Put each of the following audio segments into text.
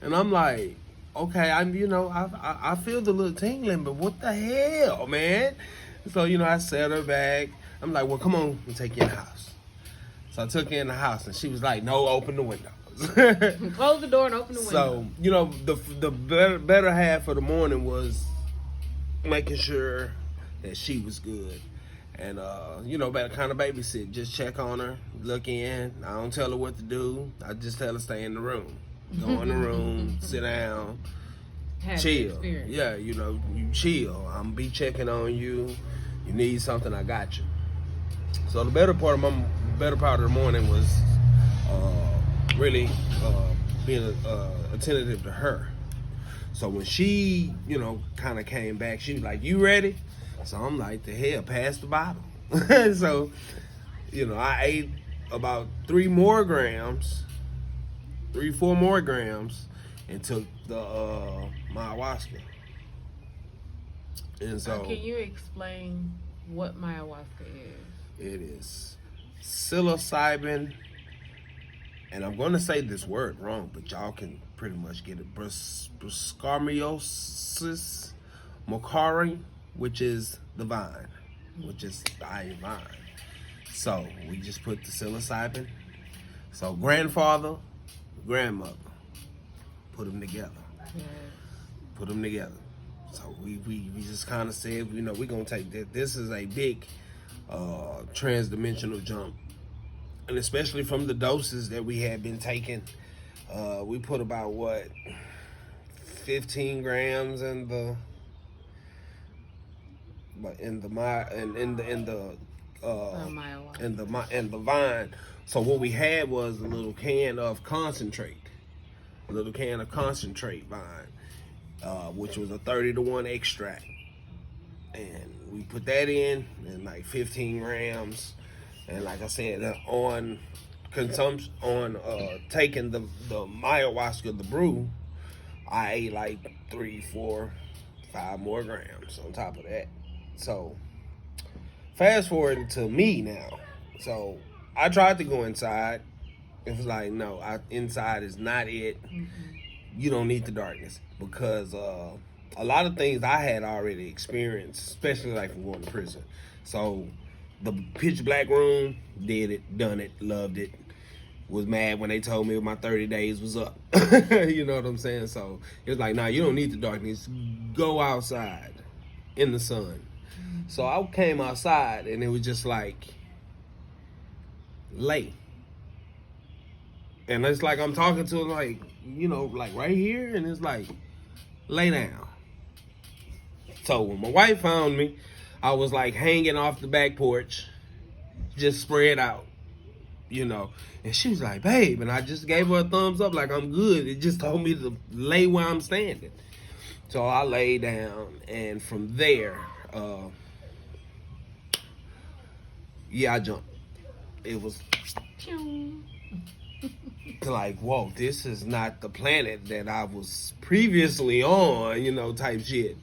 And I'm like, okay, I feel the little tingling, but what the hell, man? So, I set her back. I'm like, well, come on, we'll take you in the house. So I took her in the house, and she was like, no, open the windows. Close the door and open the window. So, the better half of the morning was making sure that she was good. And, better kind of babysit. Just check on her, look in. I don't tell her what to do. I just tell her stay in the room. Go in the room, sit down, chill. Yeah, you chill. I'm be checking on you. You need something, I got you. So the better part of the morning was really being attentive to her. So when she, kind of came back, she was like, "You ready?" So I'm like, "The hell, pass the bottle." So, I ate about 4 more grams, and took the Mayahuasca. And so, can you explain what Mayahuasca is? It is psilocybin, and I'm going to say this word wrong, but y'all can pretty much get it. Bruscarmiosis macari, which is the vine, which is the vine. So we just put the psilocybin. So grandfather, grandmother, put them together. Yes. Put them together. So we just kind of said, we're going to take that. This is a big transdimensional jump. And especially from the doses that we had been taking, we put about 15 grams in the vine. So what we had was a little can of concentrate vine, which was a 30-to-1 extract, and we put that in and like 15 grams. And like I said, on consumption, taking the Mayahuasca, the brew, I ate like 3, 4, 5 more grams on top of that. So fast forward to me now. So I tried to go inside. It was like, no, inside is not it. Mm-hmm. You don't need the darkness, because a lot of things I had already experienced, especially like from going to prison. So the pitch black room, did it, done it, loved it. Was mad when they told me my 30 days was up. You know what I'm saying? So it was like, nah, you don't need the darkness. Go outside in the sun. So I came outside, and it was just like, lay. And it's like I'm talking to him, like, like right here, and it's like, lay down. So when my wife found me, I was like hanging off the back porch, just spread out, And she was like, babe, and I just gave her a thumbs up, like I'm good. It just told me to lay where I'm standing. So I lay down, and from there, I jumped. It was like, whoa, this is not the planet that I was previously on, type shit.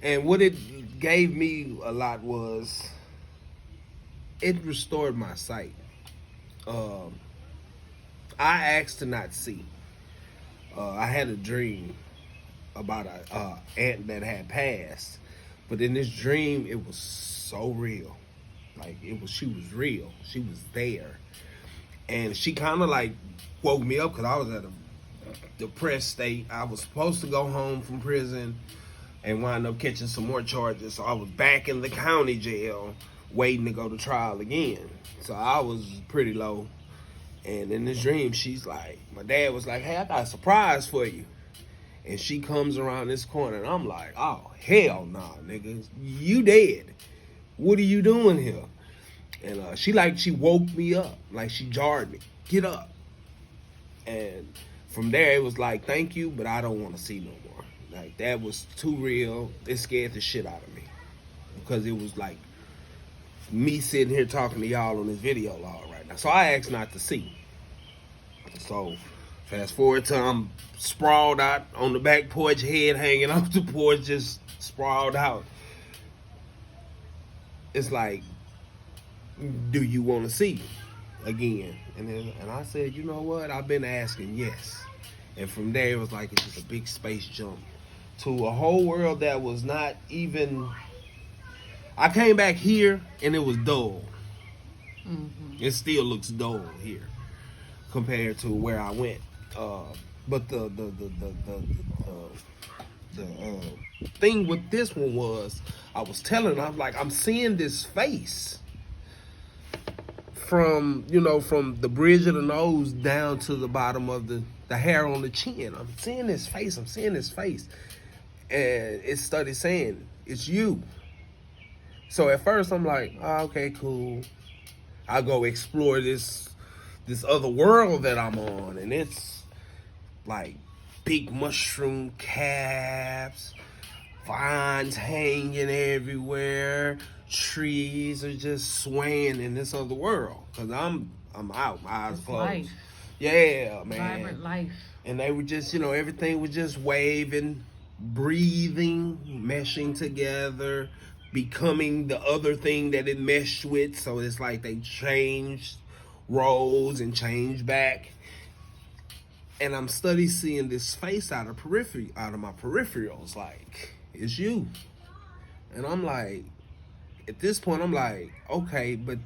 And what it gave me a lot was, it restored my sight. I asked to not see. I had a dream about a aunt that had passed, but in this dream, it was so real. Like she was real. She was there, and she kind of like woke me up, because I was at a depressed state. I was supposed to go home from prison and wind up catching some more charges. So I was back in the county jail waiting to go to trial again. So I was pretty low. And in this dream, she's like, my dad was like, hey, I got a surprise for you. And she comes around this corner, and I'm like, oh, hell nah, nigga. You dead. What are you doing here? And she woke me up. Like, she jarred me. Get up. And from there, it was like, thank you, but I don't want to see no more. Like, that was too real. It scared the shit out of me. Because it was like me sitting here talking to y'all on this video log right now. So I asked not to see. So fast forward to I'm sprawled out on the back porch, head hanging off the porch, just sprawled out. It's like, do you want to see again? And I said, you know what? I've been asking, yes. And from there, it was like it was a big space jump to a whole world that was not even. I came back here and it was dull. It still looks dull here compared to where I went. But the thing with this one was, I was telling, I'm like, I'm seeing this face from from the bridge of the nose down to the bottom of the hair on the chin. I'm seeing this face. I'm seeing this face, and it started saying, "It's you." So at first I'm like, oh, okay, cool. I'll go explore this other world that I'm on, and it's like big mushroom caps, vines hanging everywhere, trees are just swaying in this other world. Cause I'm out, my eyes It's closed. life. Yeah, man. Vibrant life. And they were just, everything was just waving, breathing, meshing together, becoming the other thing that it meshed with. So it's like they changed roles and changed back. And I'm seeing this face out of my peripherals, like, it's you. And I'm like, at this point, I'm like, okay, but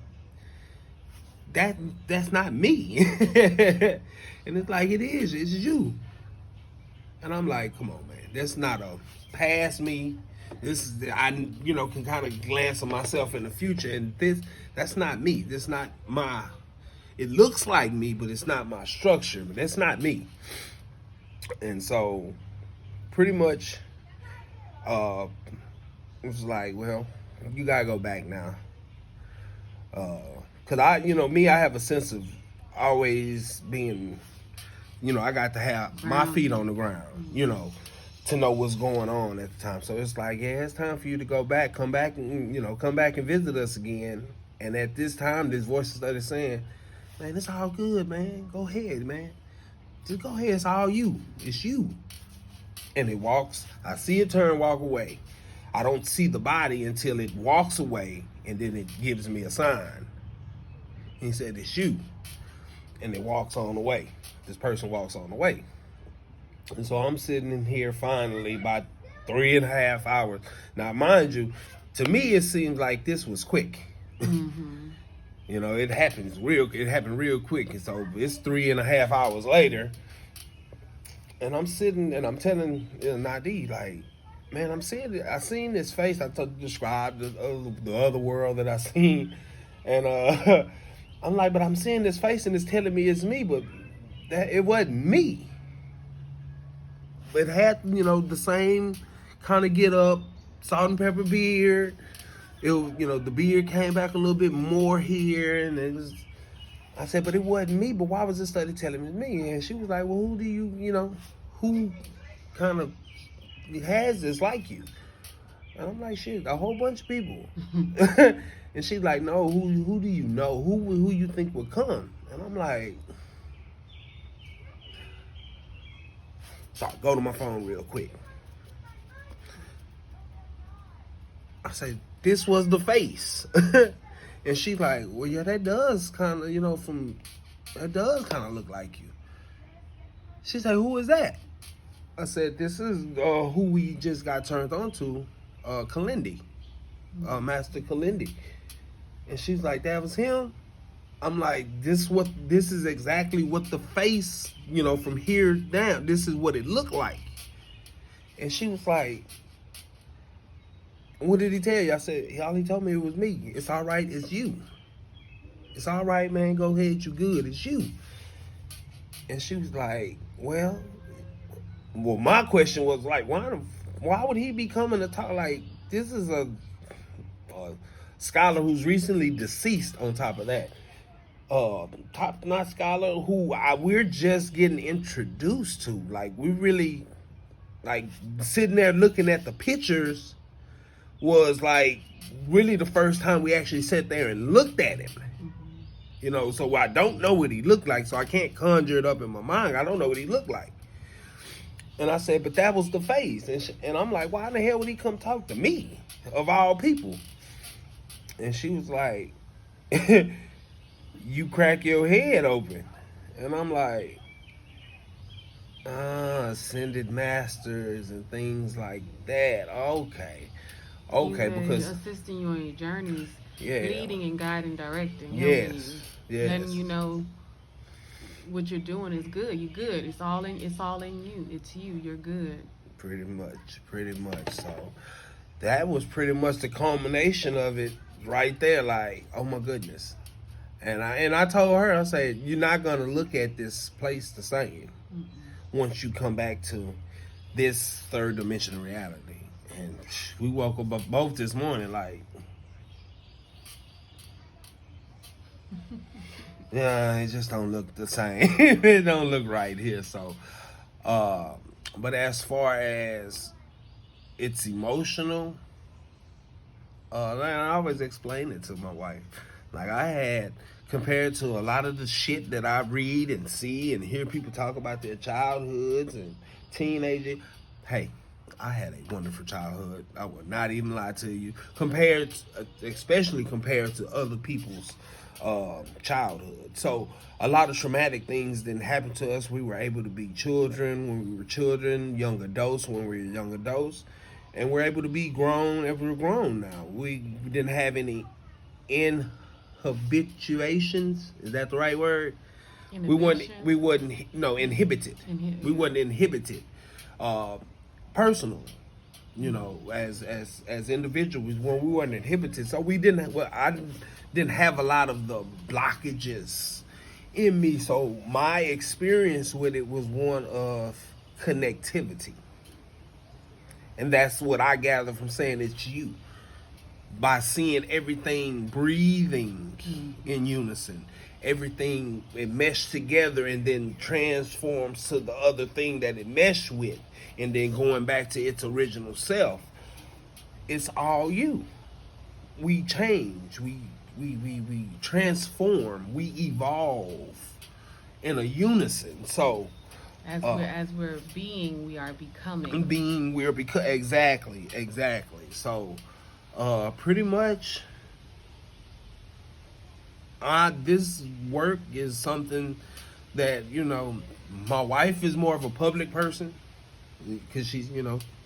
that's not me. And it's like, it's you. And I'm like, come on, man, that's not a past me. This is, I can kind of glance at myself in the future, and that's not me. That's not my. It looks like me, but it's not my structure. But that's not me. And so, pretty much, it was like, well, you gotta go back now. Cause I have a sense of always being, I got to have my feet on the ground, to know what's going on at the time. So it's like, yeah, it's time for you to go back, come back and visit us again. And at this time, this voice started saying, man, it's all good, man. Go ahead, man. Just go ahead. It's all you. It's you. And it walks. I see it turn, walk away. I don't see the body until it walks away, and then it gives me a sign. He said, it's you. And it walks on the way. This person walks on the way. And so I'm sitting in here finally about 3.5 hours. Now, mind you, to me, it seems like this was quick. Mm-hmm. It happened real quick. And so it's 3.5 hours later. And I'm sitting and I'm telling Nadi, like, man, I seen this face. I described the other world that I seen. And I'm like, but I'm seeing this face and it's telling me it's me, but it wasn't me. It had, the same kind of get up, salt and pepper beard. The beard came back a little bit more here, and it was. I said, but it wasn't me. But why was this study telling me it's me? And she was like, well, who do you, who kind of has this like you? And I'm like, shit, a whole bunch of people. And she's like, no, who do you know? Who you think would come? And I'm like, so I go to my phone real quick. I say, this was the face. And she's like, well, yeah, that does kind of, that does kind of look like you. She's like, who is that? I said, this is who we just got turned on to, Kalindi, Master Kalindi. And she's like, that was him? I'm like, this is exactly what the face, from here down, this is what it looked like. And she was like, what did he tell you? I said, all he told me it was me. It's all right, it's you. It's all right, man, go ahead, you good, it's you. And she was like, well, my question was like, why would he be coming to talk? Like, this is a scholar who's recently deceased on top of that. Top-notch scholar who we're just getting introduced to. Like, we really, like, sitting there looking at the pictures was like really the first time we actually sat there and looked at him. So I don't know what he looked like, so I can't conjure it up in my mind. I don't know what he looked like. And I said, but that was the face. And I'm like, why the hell would he come talk to me, of all people? And she was like, you crack your head open. And I'm like, Ascended masters and things like that. Okay. Okay, Either because assisting you on your journeys, yeah. leading and guiding, directing, helping Yes. you, Yes. letting you know what you're doing is good. You're good. It's all in you. It's you. You're good. Pretty much. Pretty much. So that was pretty much the culmination of it right there. Like, oh my goodness. And I told her, I said, you're not gonna look at this place the same once you come back to this third dimensional reality. And we woke up both this morning like, yeah, it just don't look the same. It don't look right here. So, but as far as it's emotional, I always explain it to my wife. Like I had, compared to a lot of the shit that I read and see and hear people talk about their childhoods and teenagers, hey, I had a wonderful childhood. I would not even lie to you. Especially compared to other people's childhood. So a lot of traumatic things didn't happen to us. We were able to be children when we were children, young adults when we were young adults, and we're able to be grown as we're grown now. We didn't have any inhabituations. Is that the right word? We wasn't inhibited. We wasn't inhibited. Personally, as individuals, when we weren't inhibited, so we didn't. Well, I didn't have a lot of the blockages in me. So my experience with it was one of connectivity, and that's what I gather from saying it's you. By seeing everything breathing in unison, everything it meshed together and then transforms to the other thing that it meshed with, and then going back to its original self. It's all you. We change, we transform, we evolve in a unison. So as we're being, we are becoming. Exactly. So pretty much this work is something that, my wife is more of a public person because she's,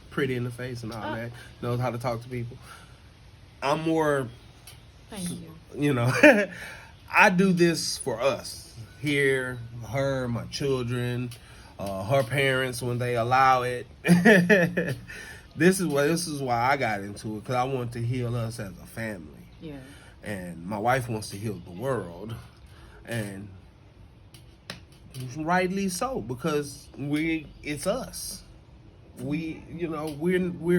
pretty in the face and all that, knows how to talk to people. I'm more, thank you. I do this for us here, her, my children, her parents when they allow it. This is why I got into it, because I want to heal us as a family. Yeah. And my wife wants to heal the world, and rightly so, because it's us. We're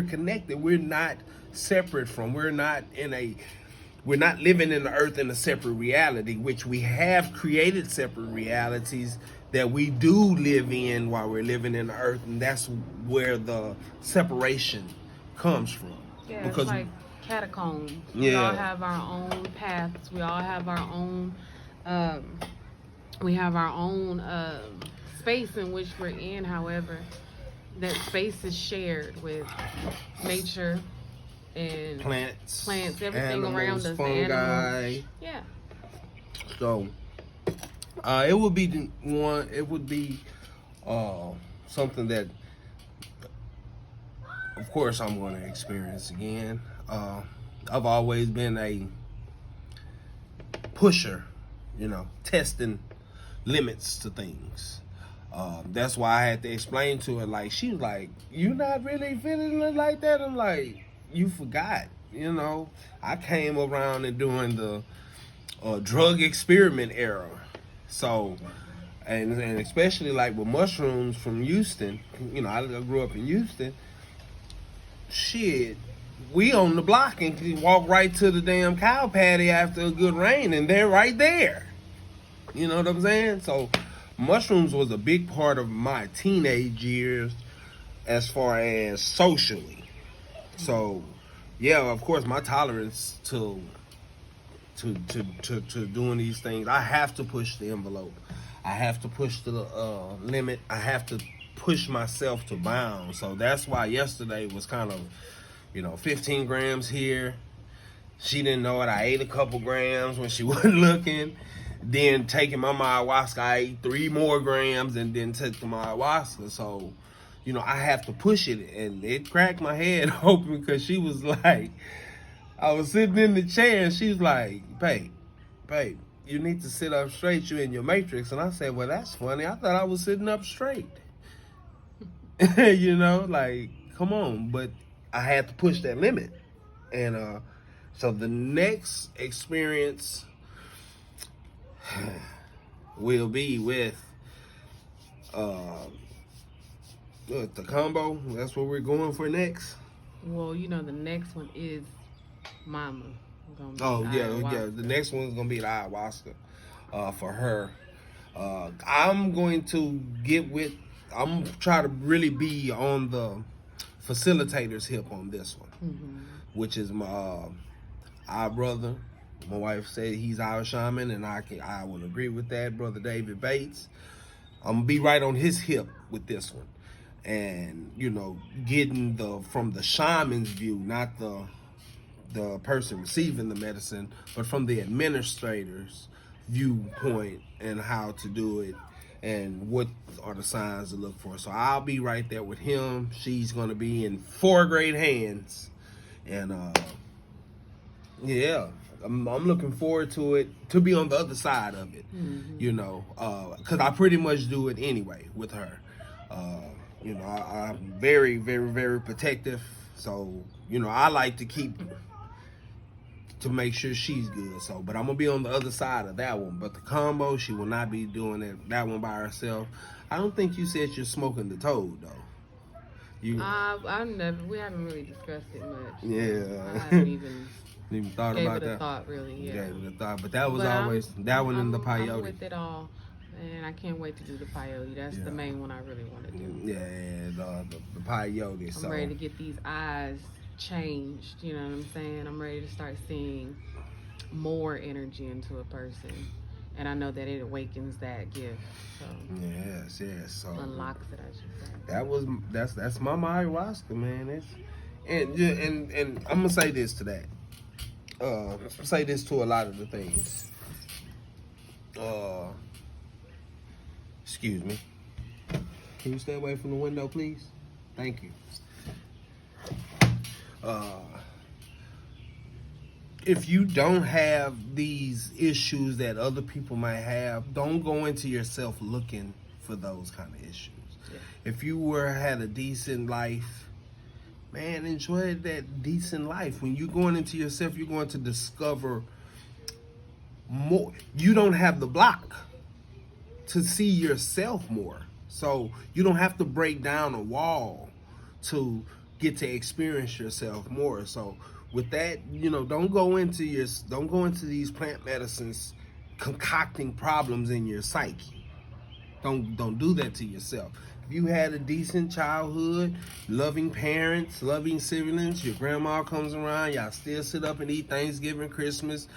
connected. We're not separate from. We're not living in the earth in a separate reality, which we have created separate realities that we do live in while we're living in the earth, and that's where the separation comes from. Yeah, because it's like catacombs. Yeah. We all have our own paths. We all have our own. We have our own space in which we're in. However, that space is shared with nature and plants, everything animals, around us, fungi. animals. Yeah. So it would be something that, of course, I'm going to experience again. I've always been a pusher, testing limits to things. That's why I had to explain to her, like, she was like, "You not really feeling it like that?" I'm like, "You forgot, I came around and during the drug experiment era. So, and especially like with mushrooms from Houston, I grew up in Houston. Shit, we on the block and can walk right to the damn cow patty after a good rain, and they're right there. You know what I'm saying? So, mushrooms was a big part of my teenage years as far as socially. So, yeah, of course, my tolerance to doing these things, I have to push the envelope. I have to push the limit. I have to push myself to bounds. So that's why yesterday was kind of, 15 grams here. She didn't know it. I ate a couple grams when she wasn't looking. then taking my Mayahuasca, I ate 3 more grams and then took the Mayahuasca. So, you know, I have to push it, and it cracked my head open because she was like, I was sitting in the chair and she was like, babe, you need to sit up straight, you in your matrix. And I said, well, that's funny. I thought I was sitting up straight. You know, like, come on. But I had to push that limit. And so the next experience will be with the combo. That's what we're going for next. Well, you know, the next one is Mama. Oh yeah. The next one's gonna be the ayahuasca for her. I'm going to I'm trying to really be on the facilitator's hip on this one, which is my our brother. My wife said he's our shaman, and I will agree with that, Brother David Bates. I'm gonna be right on his hip with this one, and you know, getting from the shaman's view, not the person receiving the medicine, but from the administrator's viewpoint and how to do it and what are the signs to look for. So I'll be right there with him. She's gonna be in 4 great hands, and yeah, I'm looking forward to it, to be on the other side of it, you know, because I pretty much do it anyway with her. You know, I'm very, very, very protective, so you know, I like to make sure she's good. So, but I'm gonna be on the other side of that one. But the combo, she will not be doing that one by herself. I don't think you said you're smoking the toad though. We haven't really discussed it much. Yeah. I haven't even thought gave about it a that. thought, really. Yeah. Gave it a thought, but that was always that one in the peyote. I'm with it all, and I can't wait to do the peyote. That's the main one I really want to do. Yeah, the peyote. I'm ready to get these eyes changed. You know what I'm saying? I'm ready to start seeing more energy into a person, and I know that it awakens that gift. So yes. So unlocks it, I should say. That's my Mayahuasca, man. And I'm gonna say this to that. Say this to a lot of the things. Excuse me. Can you stay away from the window, please? Thank you. If you don't have these issues that other people might have, don't go into yourself looking for those kind of issues. Yeah. If you had a decent life, man, enjoy that decent life. When you're going into yourself, you're going to discover more. You don't have the block to see yourself more. So you don't have to break down a wall to get to experience yourself more. So with that, you know, don't go into these plant medicines concocting problems in your psyche. Don't do that to yourself. If you had a decent childhood, loving parents, loving siblings, your grandma comes around, y'all still sit up and eat Thanksgiving, Christmas,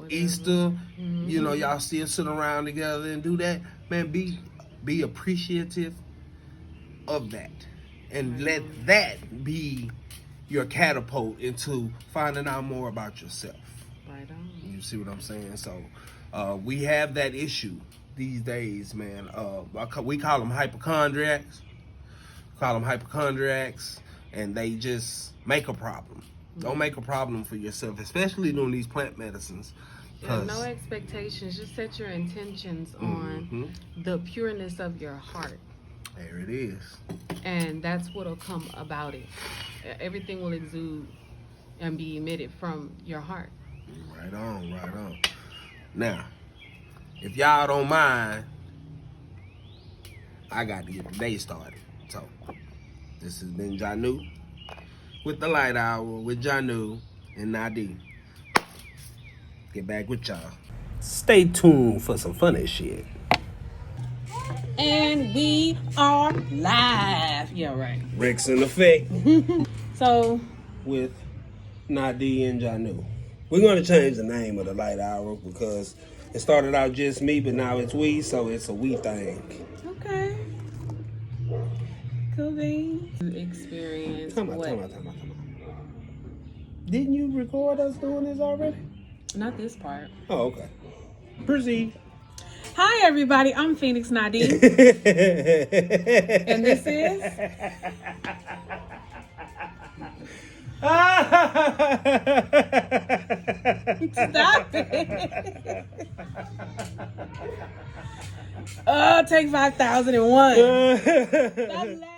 Easter, you know, y'all still sit around together and do that, man, be appreciative of that. And let that be your catapult into finding out more about yourself. Right on. You see what I'm saying? So we have that issue these days, man. We call them hypochondriacs. And they just make a problem. Don't make a problem for yourself, especially doing these plant medicines. Yeah, no expectations. Just set your intentions on the pureness of your heart. There it is. And that's what'll come about it. Everything will exude and be emitted from your heart. Right on. Now, if y'all don't mind, I got to get the day started. So, this has been Janu with the Light Hour with Janu and Nadine. Get back with y'all. Stay tuned for some funny shit. And we are live. Yeah, right. Rex in effect. So, with Nadine and Janu. We're going to change the name of the Light Hour because it started out just me, but now it's we, so it's a we thing. Okay. Cool beans. Experience. Time out. Didn't you record us doing this already? Not this part. Oh, okay. Proceed. Hi, everybody. I'm Phoenix Nadine. And this is... Stop it. Take 5,001. Stop laughing.